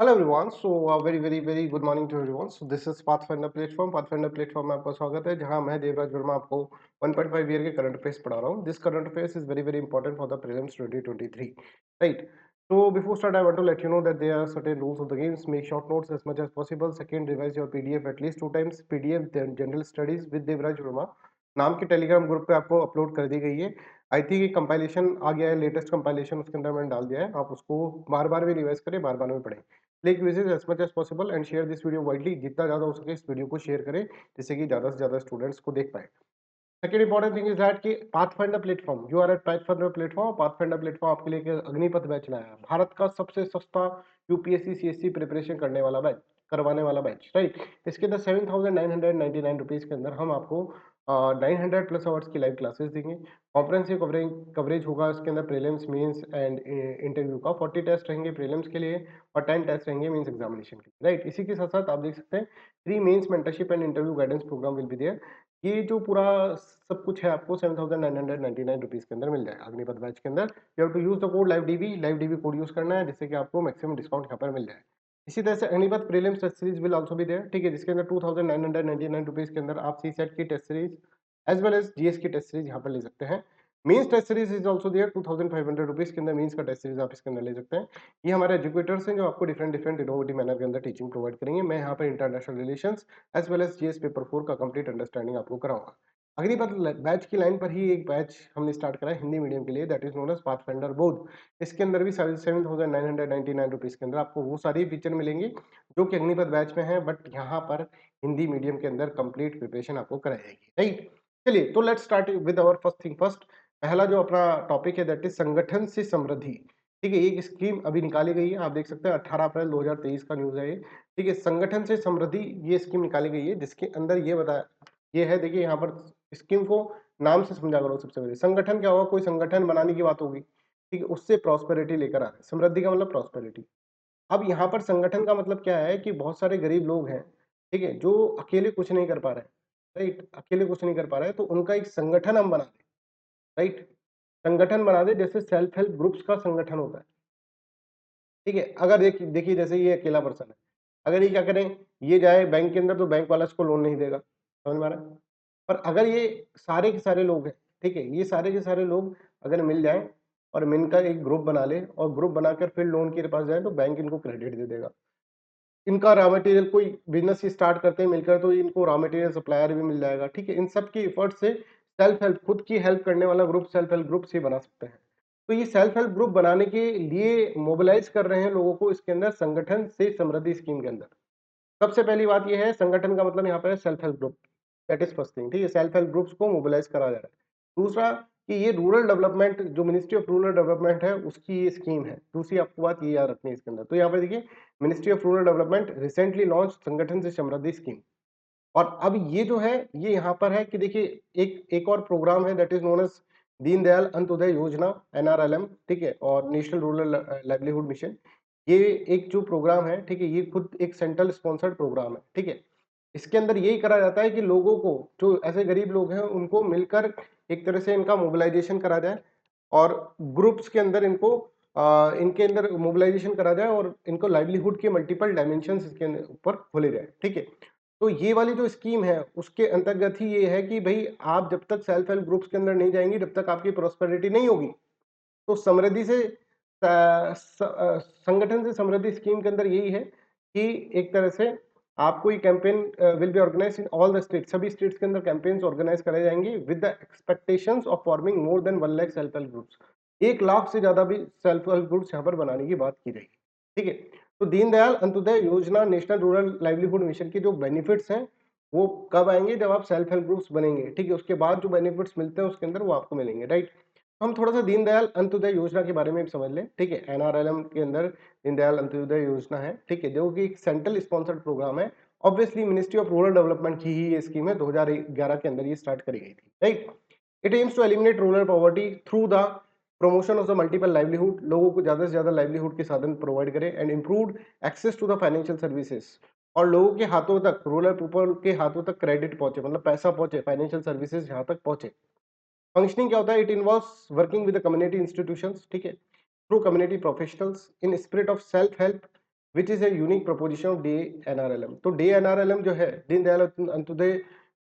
Hello everyone very good morning to everyone this is Pathfinder platform में आपका स्वागत है जहां मैं देवराज वर्मा आपको 1.5 ईयर के करंट अफेयर्स पढ़ा रहा हूं this current affairs is very important for the prelims 2023 right so before start I want to let you know that there are certain rules of the games. Make short notes as much as possible. Second, revise your pdf at least 2 times. pdf then general studies with Devraj Verma नाम के Telegram group पे आपको upload कर दी गई है. I think compilation आ गया है, latest compilation उसके अंदर मैंने डाल दिया है. आप उसको बार बार भी रिवाइज करें, बार बार में पढ़ें. Click visit as much as possible and share this video widely. जितना ज्यादा हो सके इस वीडियो को शेयर करें जिससे कि ज्यादा से ज्यादा स्टूडेंट्स को देख पाए. Second important thing is that कि Pathfinder platform, you are at Pathfinder platform. Pathfinder platform आपके लिए एक अग्निपथ बैच लाया है, भारत का सबसे सस्ता यूपीएससी सीएससी प्रिपरेशन करने वाला बैच, करवाने वाला बैच, राइट. इसके अंदर 7,999 रुपीज के अंदर हम आपको 900+ आवर्स की लाइव क्लासेस देंगे. कॉम्प्रहेंसिव कवरेज कवरेज होगा इसके अंदर. प्रीलिम्स, मेंस एंड इंटरव्यू का 40 टेस्ट रहेंगे प्रीलिम्स के लिए और 10 टेस्ट रहेंगे मेंस एग्जामिनेशन के लिए, राइट. इसी के साथ साथ आप देख सकते हैं 3 mains mentorship and interview guidance program will be there. ये जो पूरा सब कुछ है आपको 7,999 रुपीज के अंदर मिल जाएगा अग्निपथ बैच के अंदर. You have to use the code live DV code use करना है जिससे कि आपको मैक्सिमम डिस्काउंट यहाँ पर मिल जाए. इसी तरह से Agnipath prelims test series will also be there, ठीक है, जिसके अंदर 2,999 रुपीज के अंदर आप सी सेट की test series as well as GS की टेस्ट सीरीज यहाँ पर ले सकते हैं. Mains test series is also there 2,500 rupees के अंदर मेंस का टेस्ट सीरीज आप इसके अंदर ले सकते हैं. ये हमारे एजुकेटर्स हैं जो आपको डिफरेंट डिफरेंट इनोवेटिव मैनर के अंदर टीचिंग प्रोवाइड करेंगे. मैं यहाँ पर international relations as well as GS paper 4 का कंप्लीट अंडरस्टैंडिंग आपको कराऊंगा. अग्निपथ बैच की लाइन पर ही एक बैच हमने स्टार्ट करा है हिंदी मीडियम के लिए, that is known as Pathfinder Bodh. इसके अंदर भी 7,999 रुपीज के अंदर आपको वो सारी फीचर मिलेंगे जो कि अग्निपथ बैच में है, बट यहाँ पर हिंदी मीडियम के अंदर कंप्लीट प्रिपरेशन आपको कराई जाएगी, राइट. चलिए तो let's start with our first thing first. पहला जो अपना टॉपिक है दैट इज संगठन से समृद्धि. ठीक है, एक स्कीम अभी निकाली गई है, आप देख सकते हैं 18 अप्रैल 2023 का न्यूज है ये. ठीक है, संगठन से समृद्धि ये स्कीम निकाली गई है जिसके अंदर ये बताया ये है. देखिए यहाँ पर स्कीम को नाम से समझा करो. सबसे पहले संगठन क्या होगा, कोई संगठन बनाने की बात होगी, ठीक है, उससे प्रॉस्पेरिटी लेकर आ रहे हैं. समृद्धि का मतलब प्रॉस्पेरिटी. अब यहाँ पर संगठन का मतलब क्या है कि बहुत सारे गरीब लोग हैं, ठीक है, जो अकेले कुछ नहीं कर पा रहे हैं, राइट, अकेले कुछ नहीं कर पा रहे हैं, तो उनका एक संगठन हम बना दें, राइट. संगठन बना दे जैसे सेल्फ हेल्प ग्रुप्स का संगठन होता है, ठीक है. अगर देखिए देखिए जैसे ये अकेला पर्सन है, अगर ये क्या करें, ये जाए बैंक के अंदर तो बैंक वाला इसको लोन नहीं देगा, समझ में आ रहा है. पर अगर ये सारे के सारे लोग हैं, ठीक है, ये सारे के सारे लोग अगर मिल जाएं और मिलकर एक ग्रुप बना ले और ग्रुप बनाकर फिर लोन के पास जाए तो बैंक इनको क्रेडिट दे देगा. इनका रॉ मटेरियल, कोई बिजनेस स्टार्ट करते हैं मिलकर तो इनको रॉ मटेरियल सप्लायर भी मिल जाएगा, ठीक है. इन सब की एफर्ट से सेल्फ हेल्प, खुद की हेल्प करने वाला ग्रुप सेल्फ हेल्प ग्रुप से बना सकते हैं. तो ये सेल्फ हेल्प ग्रुप बनाने के लिए मोबिलाइज कर रहे हैं लोगों को इसके अंदर संगठन से समृद्धि स्कीम के अंदर. सबसे पहली बात ये है, संगठन का मतलब यहाँ पर है self help group, that is first thing, ठीक है. सेल्फ हेल्प ग्रुप्स को मोबिलाइज करा जा रहा है. दूसरा कि ये रूरल डेवलपमेंट, जो मिनिस्ट्री ऑफ रूरल डेवलपमेंट है उसकी ये स्कीम है. दूसरी आपको बात ये याद रखनी है इसके अंदर. तो यहाँ पर देखिए ministry of rural development recently launch संगठन से समृद्धि स्कीम. और अब ये जो है ये यहाँ पर है कि देखिए एक एक और प्रोग्राम है that is known as Deendayal Antyodaya Yojana, NRLM, ठीक है, और नेशनल रूरल लाइवलीहुड मिशन. ये एक जो प्रोग्राम है, ठीक है, ये खुद एक सेंट्रल स्पॉन्सर्ड प्रोग्राम है, ठीक है. इसके अंदर यही करा जाता है कि लोगों को, जो ऐसे गरीब लोग हैं उनको मिलकर एक तरह से इनका मोबिलाइजेशन करा जाए और ग्रुप्स के अंदर इनको इनके अंदर मोबिलाइजेशन करा जाए और इनको लाइवलीहुड के मल्टीपल डायमेंशंस इसके ऊपर खोले जाए, ठीक है. तो ये वाली जो स्कीम है उसके अंतर्गत ही ये है कि भाई आप जब तक सेल्फ हेल्प ग्रुप्स के अंदर नहीं जाएंगे, जब तक आपकी प्रोस्पेरिटी नहीं होगी, तो समृद्धि से संगठन से समृद्धि स्कीम के अंदर यही है कि एक तरह से आपको ये campaign will be organise in all the state. सभी स्टेट्स के अंदर कैंपेन्स ऑर्गेनाइज कराए जाएंगे with the expectations of forming more than 1 lakh self help groups. 1 lakh से ज्यादा भी सेल्फ हेल्प ग्रुप्स यहाँ पर बनाने की बात की जाएगी, ठीक है. तो दीनदयाल अंत्योदय योजना, नेशनल रूरल लाइवलीहुड मिशन के जो बेनिफिट्स हैं वो कब आएंगे, जब आप सेल्फ हेल्प ग्रुप्स बनेंगे, ठीक है. उसके बाद जो बेनिफिट्स मिलते हैं उसके अंदर वो आपको मिलेंगे, राइट. हम थोड़ा सा दीनदयाल अंत्योदय योजना के बारे में भी समझ लें, ठीक है. एनआरएलएम के अंदर दीनदयाल अंत्योदय योजना है, ठीक है, जो कि एक सेंट्रल स्पॉन्सर्ड प्रोग्राम है. Obviously ministry of rural development की ही ये स्कीम है, 2011 के अंदर ये स्टार्ट करी गई थी, right. It aims to eliminate rural poverty through the promotion of the multiple livelihood. लोगों को ज्यादा से ज्यादा लाइवलीहुड के साधन प्रोवाइड करें and improve access to the financial services. और लोगों के हाथों तक, रूरल पीपल के हाथों तक क्रेडिट पहुंचे, मतलब पैसा पहुंचे, फाइनेंशियल सर्विसेज यहाँ तक पहुंचे. फंक्शनिंग क्या होता है, it involves working with the community institutions, ठीक है, through community professionals in spirit of self help which is a unique preposition of DNRLM। तो DNRLM जो है, दीनदयाल अंत्योदय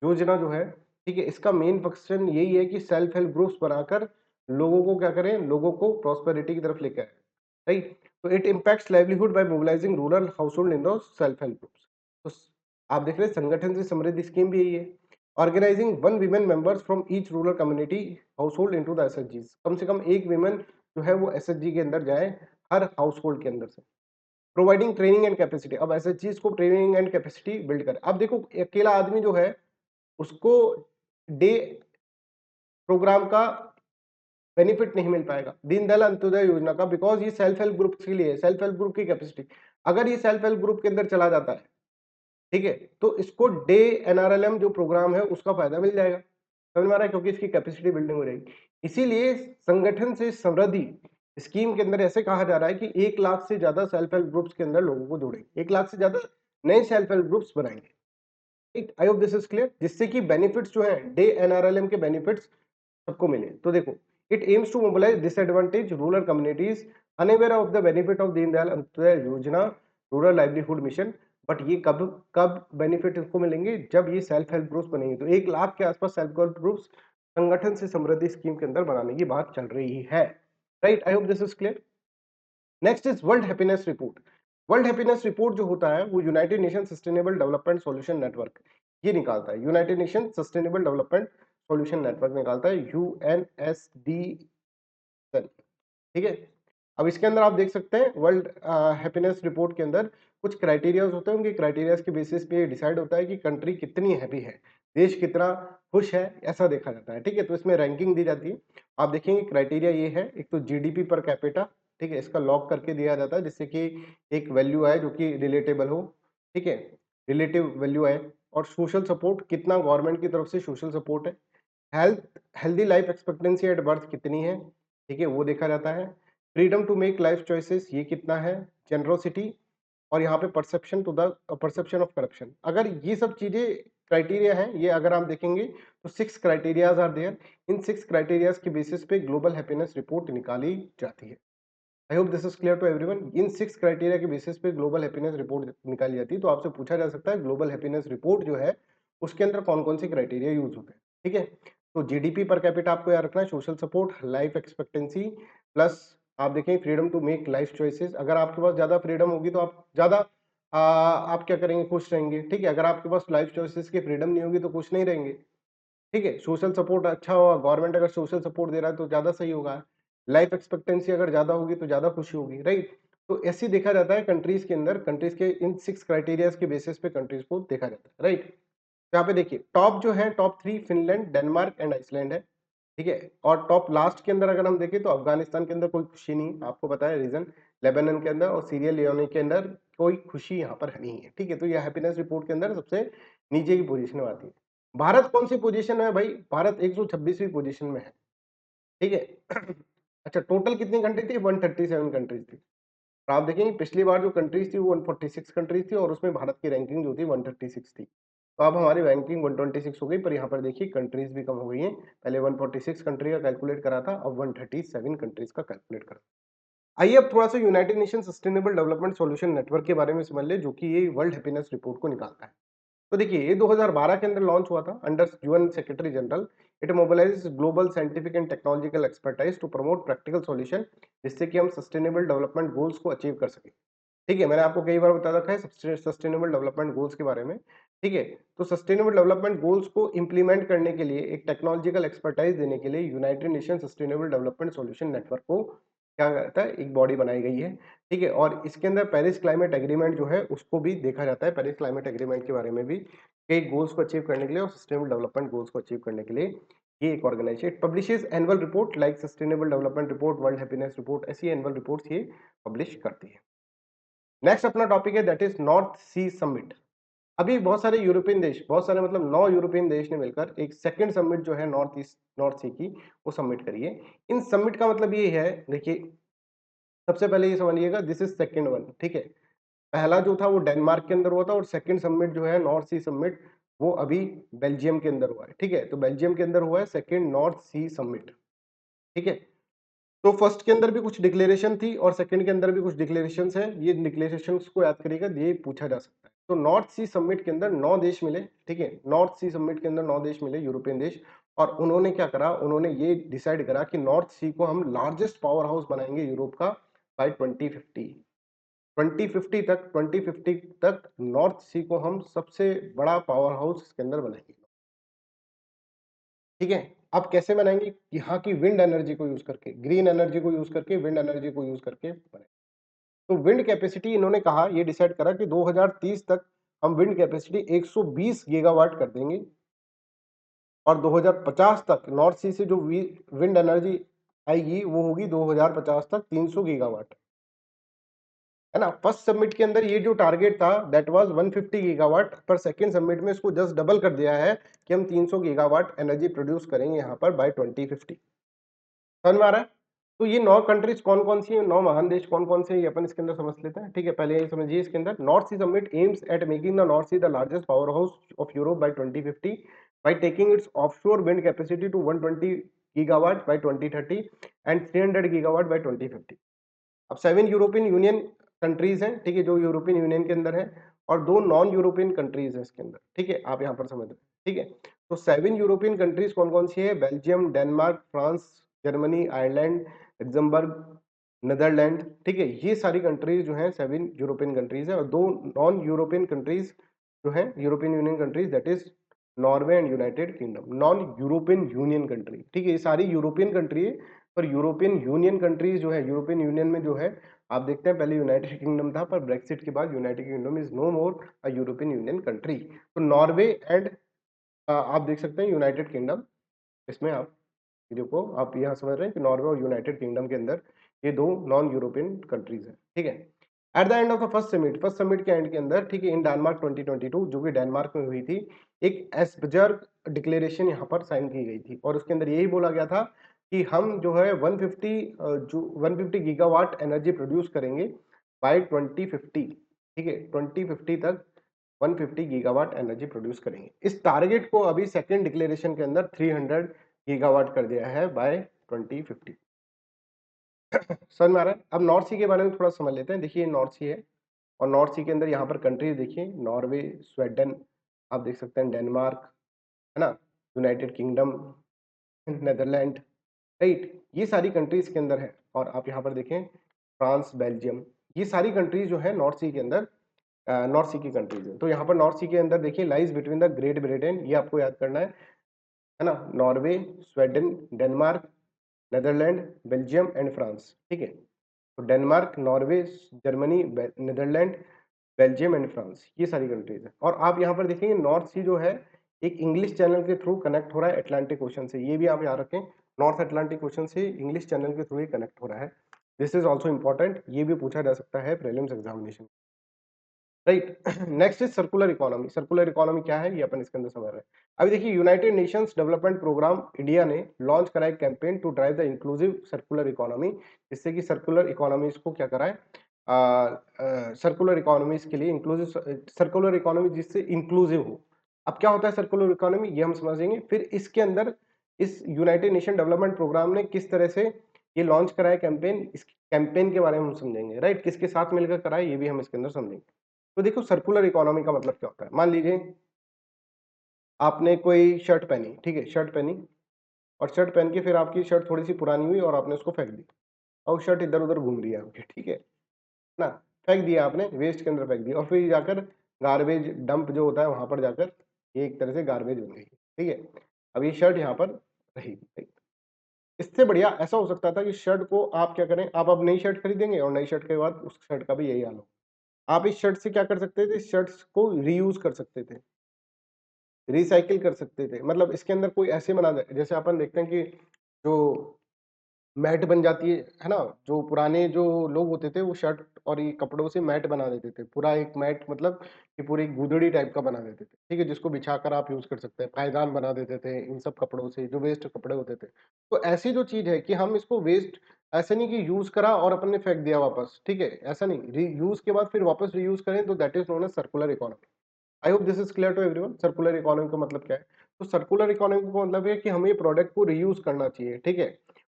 योजना जो है, ठीक है, इसका मेन फंक्शन यही है कि सेल्फ हेल्प ग्रुप्स बनाकर लोगों को क्या करें, लोगों को प्रॉस्पेरिटी की तरफ लेकर आए, राइट। तो it impacts livelihood by mobilising rural household in the self help groups. तो आप देख रहे हैं संगठन से समृद्धि स्कीम भी यही है। Organising one women members from each rural community household into the एसएचजीज। कम से कम एक वीमेन जो है वो एसएचजी के अंदर जाए, हर हाउस होल्ड के अंदर से। Providing training and capacity. अब एसएचजीज को ट्रेनिंग एंड कैपेसिटी बिल्ड करे। अब देखो अकेला आदमी जो है उसको डे प्रोग्राम का बेनिफिट नहीं मिल पाएगा दीनदयाल अंत्योदय योजना का, बिकॉज ये सेल्फ हेल्प ग्रुप के लिए, सेल्फ हेल्प ग्रुप की कैपेसिटी। अगर ये सेल्फ हेल्प ग्रुप के अंदर चला जाता है, ठीक है, तो इसको डे एनआरएलएम जो प्रोग्राम है उसका फायदा मिल जाएगा। समझ में आ रहा है, क्योंकि इसकी कैपेसिटी बिल्डिंग हो रहेगी। इसीलिए संगठन से समृद्धि स्कीम के अंदर ऐसे कहा जा रहा है कि 1 लाख से ज्यादा सेल्फ हेल्प ग्रुप्स के अंदर लोगों को जोड़ेंगे, 1 लाख से ज्यादा नए सेल्फ हेल्प ग्रुप्स बनाएंगे। आई होप दिस इज क्लियर, जिससे कि बेनिफिट्स जो है डे एनआरएलएम के बेनिफिट्स सबको मिले। तो देखो, it aims to mobilise disadvantage rural communities unaware of the benefit of Deendayal Antyodaya Yojana rural livelihood mission. But ये कब कब बेनिफिट इसको मिलेंगे, जब ये सेल्फ हेल्प ग्रुप्स बनेंगे। तो 1 लाख के आसपास सेल्फ हेल्प ग्रुप्स संगठन से समृद्धि स्कीम के अंदर बनाने की बात चल रही है, right. I hope this is clear. Next is world happiness report. World happiness report जो होता है वो United nation sustainable development solution network ये निकालता है। United nation sustainable development solution network निकालता है, यूएनएसडी, ठीक है। अब इसके अंदर आप देख सकते हैं वर्ल्ड हैप्पीनेस रिपोर्ट के अंदर कुछ क्राइटेरियाज होते हैं। उनके क्राइटेरियाज के बेसिस पे डिसाइड होता है कि कंट्री कितनी हैप्पी है, देश कितना खुश है, ऐसा देखा जाता है, ठीक है। तो इसमें रैंकिंग दी जाती है। आप देखेंगे क्राइटेरिया ये है, एक तो जीडीपी पर कैपिटा, ठीक है, इसका लॉक करके दिया जाता है जिससे कि एक वैल्यू आए जो कि रिलेटेबल हो, ठीक है, रिलेटिव वैल्यू आए। और सोशल सपोर्ट, कितना गवर्नमेंट की तरफ से सोशल सपोर्ट है। Healthy life expectancy at birth कितनी है, ठीक है, वो देखा जाता है। Freedom to make life choices ये कितना है, जेनरोसिटी, और यहाँ पे perception to the perception of corruption. अगर ये सब चीजें क्राइटेरिया हैं, ये अगर आप देखेंगे तो 6 क्राइटेरियाज आर देयर। इन 6 क्राइटेरियाज के बेसिस पे ग्लोबल हैप्पीनेस रिपोर्ट निकाली जाती है। I hope this is clear to everyone. इन 6 क्राइटेरिया के बेसिस पे ग्लोबल हैप्पीनेस रिपोर्ट निकाली जाती है। तो आपसे पूछा जा सकता है ग्लोबल हैप्पीनेस रिपोर्ट जो है उसके अंदर कौन कौन से क्राइटेरिया यूज होते हैं, ठीक है। तो जीडीपी पर कैपिटा आपको याद रखना है, social support, life expectancy, plus आप देखें freedom to make life choices. अगर आपके पास ज्यादा फ्रीडम होगी तो आप ज्यादा आप क्या करेंगे, खुश रहेंगे, ठीक है। अगर आपके पास लाइफ चॉइसेस की फ्रीडम नहीं होगी तो खुश नहीं रहेंगे, ठीक है। सोशल सपोर्ट अच्छा होगा, गवर्नमेंट अगर सोशल सपोर्ट दे रहा है तो ज्यादा सही होगा। लाइफ एक्सपेक्टेंसी अगर ज्यादा होगी तो ज्यादा खुशी होगी, राइट। तो ऐसे देखा जाता है कंट्रीज के अंदर, कंट्रीज के इन 6 क्राइटेरियाज के बेसिस पे कंट्रीज को देखा जाता है, राइट। यहाँ पे देखिए टॉप जो है, top 3 Finland, Denmark and Iceland है, ठीक है। और टॉप लास्ट के अंदर अगर हम देखें तो अफगानिस्तान के अंदर कोई खुशी नहीं, आपको पता है रीजन, लेबनान के अंदर और सीरिया लियोनी के अंदर कोई खुशी यहाँ पर नहीं है, ठीक है। तो ये हैप्पीनेस रिपोर्ट के अंदर सबसे नीचे की पोजीशन में आती है। भारत कौन सी पोजीशन में है भाई, भारत 126वीं पोजीशन में है, ठीक है। अच्छा, टोटल कितनी कंट्री थी, 137 कंट्रीज थी। और आप देखेंगे पिछली बार जो कंट्रीज थी वो 146 कंट्रीज थी और उसमें भारत की रैंकिंग जो थी 136 थी। तो अब हमारी रैंकिंग 126 हो गई, पर यहाँ पर देखिए कंट्रीज भी कम हो गई हैं। पहले 146 कंट्री का कैलकुलेट करा था, अब 137 कंट्रीज का कैलकुलेट करा। आइए अब थोड़ा सा United nation sustainable development solution network के बारे में समझ ले, जो कि ये वर्ल्ड हैप्पीनेस रिपोर्ट को निकालता है। तो देखिए ये 2012 के अंदर लॉन्च हुआ था under UN secretary general. It mobilize global scientific and technological expertise to promote practical solution, जिससे कि हम सस्टेनेबल डेवलपमेंट गोल्स को अचीव कर सकें, ठीक है। मैंने आपको कई बार बता रखा है सस्टेनेबल डेवलपमेंट गोल्स के बारे में, ठीक है। तो सस्टेनेबल डेवलपमेंट गोल्स को इंप्लीमेंट करने के लिए, एक टेक्नोलॉजिकल एक्सपर्टाइज देने के लिए United nation sustainable development solution network को क्या करता है, एक बॉडी बनाई गई है, ठीक है। और इसके अंदर पेरिस क्लाइमेट एग्रीमेंट जो है उसको भी देखा जाता है। पेरिस क्लाइमेट एग्रीमेंट के बारे में भी कई गोल्स को अचीव करने के लिए और सस्टेनेबल डेवलपमेंट गोल्स को अचीव करने के लिए ये एक organization publishes annual report like sustainable development report, world happiness report, ऐसी एनुअल रिपोर्ट्स ये पब्लिश करती है। नेक्स्ट अपना टॉपिक है that is North Sea summit. अभी बहुत सारे यूरोपियन देश, बहुत सारे मतलब 9 यूरोपियन देश ने मिलकर एक सेकंड समिट जो है नॉर्थ ईस्ट नॉर्थ सी की वो समिट करी है। इन समिट का मतलब ये है, देखिए सबसे पहले ये समझिएगा दिस इज सेकंड वन, ठीक है। पहला जो था वो डेनमार्क के अंदर हुआ था और सेकंड समिट जो है नॉर्थ सी समिट वो अभी बेल्जियम के अंदर हुआ है, ठीक है। तो बेल्जियम के अंदर हुआ है सेकंड नॉर्थ सी समिट, ठीक है। तो फर्स्ट के अंदर भी कुछ डिक्लेरेशन थी और सेकंड के अंदर भी कुछ डिक्लेरेशंस है। ये डिक्लेरेशंस को याद करिएगा, ये पूछा जा सकता है। तो नॉर्थ सी समिट के अंदर 9 देश मिले, ठीक है। नॉर्थ सी समिट के अंदर 9 देश मिले, यूरोपियन देश। और उन्होंने क्या करा, उन्होंने ये डिसाइड करा कि नॉर्थ सी को हम लार्जेस्ट पावर हाउस बनाएंगे यूरोप का बाय 2050। 2050 तक नॉर्थ सी को हम सबसे बड़ा पावर हाउस इसके अंदर बनाएंगे, ठीक है। अब कैसे बनाएंगे, यहाँ की विंड एनर्जी को यूज करके, ग्रीन एनर्जी को यूज करके, विंड एनर्जी को यूज करके बनाएंगे। तो विंड कैपेसिटी इन्होंने कहा, ये डिसाइड करा कि 2030 तक हम विंड कैपेसिटी 120 गीगावाट कर देंगे और 2050 तक नॉर्थ सी से जो विंड एनर्जी आएगी वो होगी 2050 तक 300 गीगावाट, है ना। फर्स्ट सबमिट के अंदर ये जो टारगेट था दैट वाज 150 गीगावाट, पर सेकंड सबमिट में इसको जस्ट डबल कर दिया है कि हम 300 गीगावाट एनर्जी प्रोड्यूस करेंगे यहाँ पर बाय 2050। समझ में आ रहा है। तो ये 9 कंट्रीज कौन कौन सी है, 9 महान देश कौन कौन से, ये अपन इसके अंदर समझ लेते हैं, ठीक है। पहले ये समझिए, इसके अंदर North Sea summit aims at making the North Sea the largest power house of Europe by 2050 by taking its offshore wind capacity to 120 gigawatt by 2030 and 300 gigawatt by 2050। अब 7 यूरोपियन यूनियन कंट्रीज हैं, ठीक है, जो European union के अंदर है, और 2 non European countries हैं इसके अंदर, ठीक है। आप यहाँ पर समझ रहे हैं, ठीक है। तो 7 यूरोपियन कंट्रीज कौन कौन सी है, Belgium, Denmark, France, Germany, Ireland, Luxembourg, Netherland, ठीक है। ये सारी कंट्रीज जो हैं 7 यूरोपियन कंट्रीज है, और 2 नॉन यूरोपियन कंट्रीज जो है European union countries, that is Norway and United kingdom. Non European Union country, ठीक है, ये सारी यूरोपियन कंट्री है। पर यूरोपियन यूनियन कंट्रीज जो है, यूरोपियन यूनियन में जो है, आप देखते हैं पहले यूनाइटेड किंगडम था, पर ब्रेक्सिट के बाद United Kingdom is no more a European Union country. तो नॉर्वे एंड आप देख सकते हैं यूनाइटेड किंगडम, इसमें आप देखो, आप यहाँ समझ रहे हैं कि नॉर्वे और यूनाइटेड किंगडम के अंदर ये 2 नॉन यूरोपियन कंट्रीज हैं, ठीक है। At the end of the first summit के एंड के अंदर, ठीक है, इन डेनमार्क 2022 जो कि डेनमार्क में हुई थी, एक एस्बर्ग डिक्लेरेशन यहाँ पर साइन की गई थी, और उसके अंदर यही बोला गया था कि हम जो है 150 गीगावाट एनर्जी प्रोड्यूस करेंगे बाय 2050, ठीक है। 2050 तक 150 गीगावाट एनर्जी प्रोड्यूस करेंगे। इस टारगेट को अभी सेकंड डिक्लेरेशन के अंदर 300 गीगावाट कर दिया है बाय 2050। समझ में आ रहा है। अब नॉर्थ सी के बारे में थोड़ा समझ लेते हैं। देखिए नॉर्थ सी है, और नॉर्थ सी के अंदर यहाँ पर कंट्रीज देखिए, नॉर्वे, स्वीडन, आप देख सकते हैं डेनमार्क, है ना, यूनाइटेड किंगडम, नेदरलैंड, राइट, ये सारी कंट्रीज के अंदर है। और आप यहाँ पर देखें फ्रांस, बेल्जियम, ये सारी कंट्रीज जो है नॉर्थ सी के अंदर, नॉर्थ सी की कंट्रीज है। तो यहाँ पर नॉर्थ सी के अंदर देखिए lies between the Great Britain, ये आपको याद करना है ना, Norway, Sweden, Denmark, Netherland, Belgium and France, ठीक है। तो Denmark, Norway, Germany, Netherland, Belgium and France, ये सारी कंट्रीज है। और आप यहाँ पर देखेंगे नॉर्थ सी जो है एक इंग्लिश चैनल के थ्रू कनेक्ट हो रहा है अटलांटिक ओशन से, ये भी आप याद रखें, नॉर्थ अटलांटिक ओशन से इंग्लिश चैनल के थ्रू ही कनेक्ट हो रहा है। दिस इज ऑल्सो इंपॉर्टेंट, ये भी पूछा जा सकता है prelims examination, right. Next is circular economy. Circular economy क्या है, ये अपन इसके अंदर समझ रहे हैं। अभी देखिए United Nations Development Programme India ने लॉन्च करा एक campaign to drive the inclusive circular economy, जिससे कि सर्कुलर इकोनॉमीज को क्या कराए, सर्कुलर इकोनॉमीज के लिए इंक्लूसिव सर्कुलर इकोनॉमी जिससे इंक्लूसिव हो। अब क्या होता है सर्कुलर इकोनॉमी, ये हम समझेंगे। फिर इसके अंदर इस यूनाइटेड नेशन डेवलपमेंट प्रोग्राम ने किस तरह से ये लॉन्च कराया कैंपेन, इस कैंपेन के बारे में हम समझेंगे, राइट, किसके साथ मिलकर कराया ये भी हम इसके अंदर समझेंगे। तो देखो सर्कुलर इकोनॉमी का मतलब क्या होता है। मान लीजिए आपने कोई शर्ट पहनी, ठीक है, शर्ट पहनी, और शर्ट पहन के फिर आपकी शर्ट थोड़ी सी पुरानी हुई और आपने उसको फेंक दी, और शर्ट इधर उधर घूम रही है आपकी, ठीक है ना, फेंक दिया आपने, वेस्ट के अंदर फेंक दिया, और फिर जाकर गार्बेज डंप जो होता है वहां पर जाकर ये एक तरह से गार्बेज बन गई, ठीक है। अब ये शर्ट यहाँ पर रहेगी, ठीक? इससे बढ़िया ऐसा हो सकता था कि शर्ट को आप क्या करें, आप अब नई शर्ट खरीदेंगे और नई शर्ट के बाद उस शर्ट का भी यही हाल हो। आप इस शर्ट से क्या कर सकते थे, इस शर्ट्स को रीयूज कर सकते थे, रिसाइकिल कर सकते थे। मतलब इसके अंदर कोई ऐसे बना दे, जैसे अपन देखते हैं कि जो मैट बन जाती है ना, जो पुराने जो लोग होते थे वो शर्ट और ये कपड़ों से मैट बना देते थे, पूरा एक मैट, मतलब कि पूरी गुदड़ी टाइप का बना देते थे, ठीक है, जिसको बिछाकर आप यूज कर सकते हैं, पायदान बना देते थे इन सब कपड़ों से, जो वेस्ट कपड़े होते थे। तो ऐसी जो चीज है कि हम इसको वेस्ट, ऐसे नहीं कि यूज करा और अपन ने फेंक दिया वापस, ठीक है, ऐसा नहीं, रीयूज के बाद फिर वापस रीयूज करें, तो that is known as circular economy. I hope this is clear to everyone. Circular economy का मतलब क्या है। तो सर्कुलर इकोनॉमी का मतलब है कि हमें प्रोडक्ट को रीयूज करना चाहिए, ठीक है।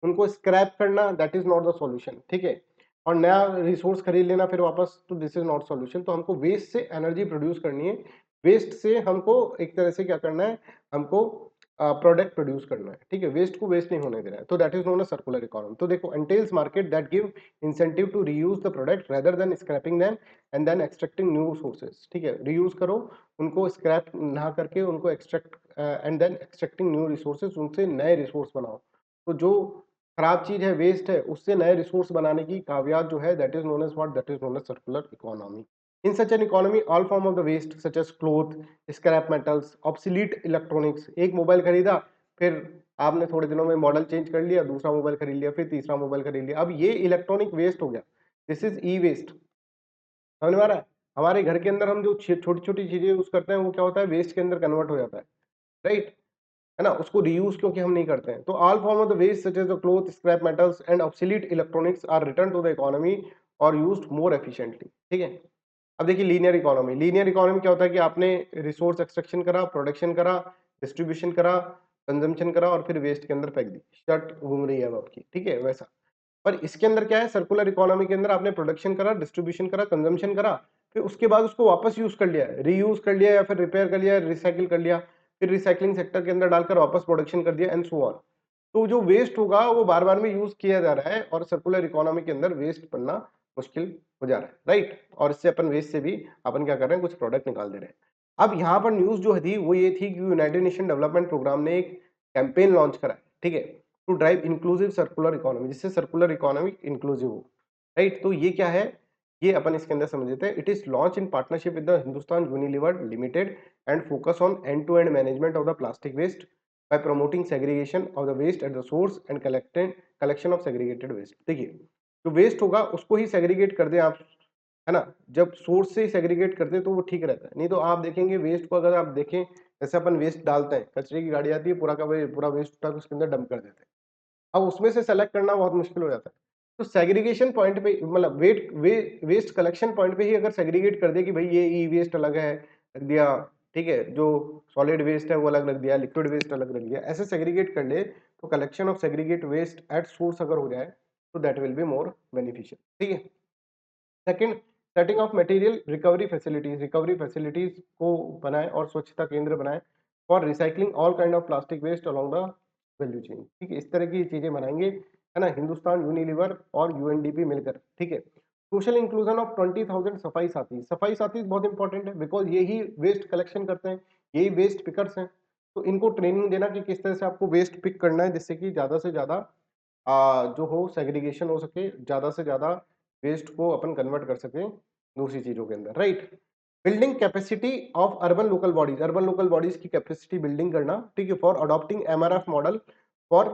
उनको स्क्रैप करना that is not the solution, ठीक है, और नया रिसोर्स खरीद लेना फिर वापस, तो दिस इज नॉट सॉल्यूशन। तो हमको वेस्ट से एनर्जी प्रोड्यूस करनी है, वेस्ट से हमको एक तरह से क्या करना है, हमको प्रोडक्ट प्रोड्यूस करना है, ठीक है, वेस्ट को वेस्ट नहीं होने देना है, तो that is known as circular economy. तो देखो, entails market that give incentive to reuse the product rather than scrapping them and then extracting new sources, ठीक है, रीयूज करो, उनको स्क्रैप ना करके उनको extract and then extracting new resources, उनसे नए रिसोर्स बनाओ। तो जो खराब चीज है, वेस्ट है, उससे नए रिसोर्स बनाने की कावियात जो है, that is known as what, that is known as circular economy. In such an economy all form of the waste such as cloth, scrap metals, obsolete electronics, एक मोबाइल खरीदा, फिर आपने थोड़े दिनों में मॉडल चेंज कर लिया, दूसरा मोबाइल खरीद लिया, फिर तीसरा मोबाइल खरीद लिया, अब ये इलेक्ट्रॉनिक वेस्ट हो गया, दिस इज ई वेस्ट। समझ में आ रहा है? हमारे घर के अंदर हम जो छोटी छोटी चीजें यूज करते हैं, वो क्या होता है, वेस्ट के अंदर कन्वर्ट हो जाता है, राइट, है ना, उसको रीयूज क्योंकि हम नहीं करते हैं। तो all form of the waste such as the cloth, scrap metals and obsolete electronics are return to the economy और यूज्ड मोर एफिशिएंटली, ठीक है। अब देखिए लीनियर इकोनॉमी, लीनियर इकोनॉमी क्या होता है कि आपने रिसोर्स एक्सट्रैक्शन करा, प्रोडक्शन करा, डिस्ट्रीब्यूशन करा, कंजम्पशन करा और फिर वेस्ट के अंदर फेंक दी, शर्ट घूम रही है अब आपकी, ठीक है, वैसा। पर इसके अंदर क्या है, सर्कुलर इकोनॉमी के अंदर आपने प्रोडक्शन करा, डिस्ट्रीब्यूशन करा, कंजम्पशन करा, फिर उसके बाद उसको वापस यूज कर लिया, रीयूज कर लिया या फिर रिपेयर कर लिया, रिसाइकिल कर लिया, फिर रिसाइकलिंग सेक्टर के अंदर डालकर वापस प्रोडक्शन कर दिया एंड सो ऑन। तो जो वेस्ट होगा वो बार बार में यूज किया जा रहा है और सर्कुलर इकोनॉमी के अंदर वेस्ट बनना मुश्किल हो जा रहा है, राइट, और इससे अपन वेस्ट से भी अपन क्या कर रहे हैं, कुछ प्रोडक्ट निकाल दे रहे हैं। अब यहाँ पर न्यूज जो थी वो ये थी कि यूनाइटेड नेशन डेवलपमेंट प्रोग्राम ने एक कैंपेन लॉन्च करा है, ठीक है, to drive inclusive circular economy, जिससे सर्कुलर इकोनॉमी इंक्लूसिव हो, राइट। तो ये क्या है, ये अपन इसके अंदर समझ लेते हैं। It is launch in partnership with the Hindustan Unilever Limited and focus on end to end management of the plastic waste by promoting segregation of the waste at the source and collection of segregated waste. देखिए, जो waste होगा उसको ही segregate कर दें आप, है ना, जब सोर्स से ही सेग्रीगेट करते हैं तो वो ठीक रहता है। नहीं तो आप देखेंगे वेस्ट को, अगर आप देखें जैसे अपन वेस्ट डालते हैं, कचरे की गाड़ी आती है, पूरा का पूरा वेस्ट उठा के उसके अंदर डंप कर देते हैं, अब उसमें से सेलेक्ट करना बहुत मुश्किल हो जाता है। तो सेग्रीगेशन पॉइंट पे, मतलब वेस्ट कलेक्शन पॉइंट पे ही अगर सेग्रीगेट कर दे कि भाई ये ई वेस्ट अलग है, रख दिया, ठीक है, जो सॉलिड वेस्ट है वो अलग रख दिया, लिक्विड वेस्ट अलग रख दिया, ऐसे सेग्रीगेट कर ले, तो collection of segregate waste at source अगर हो जाए तो that will be more beneficial, ठीक है। Second, setting of material recovery facilities, recovery facilities को बनाए और स्वच्छता केंद्र बनाए for recycling all kind of plastic waste along the value chain, ठीक है, इस तरह की चीजें बनाएंगे, है ना, हिंदुस्तान यूनिलीवर और यूएनडीपी मिलकर, ठीक है। सोशल इंक्लूजन ऑफ 20,000 सफाई साथी, सफाई साथी बहुत इंपॉर्टेंट है बिकॉज यही वेस्ट कलेक्शन करते हैं, यही वेस्ट पिकर्स हैं, तो इनको ट्रेनिंग देना कि किस तरह से आपको वेस्ट पिक करना है, जिससे कि ज्यादा से ज्यादा जो हो सेग्रीगेशन हो सके, ज्यादा से ज्यादा वेस्ट को अपन कन्वर्ट कर सकें दूसरी चीजों के अंदर, right. Building capacity of urban local bodies, urban local bodies की कैपेसिटी बिल्डिंग करना, ठीक है, for adopting MRF model for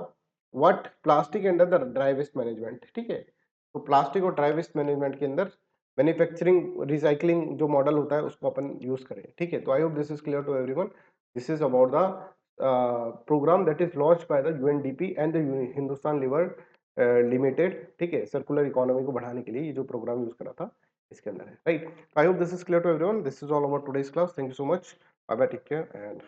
what, plastic under the dry waste management, ठीक है। तो प्लास्टिक और ड्राई वेस्ट मैनेजमेंट के अंदर मैन्युफैक्चरिंग रिसाइकलिंग जो मॉडल होता है उसको अपन यूज करें, ठीक है। तो I hope this is clear to everyone. This is about the programme that is launched by the UNDP and the Hindustan Lever Limited, ठीक है, सर्कुलर इकोनॉमी को बढ़ाने के लिए ये जो प्रोग्राम यूज करा था इसके अंदर है, right. I hope this is clear to everyone. This is all about today's class. Thank you so much. Bye bye, take care and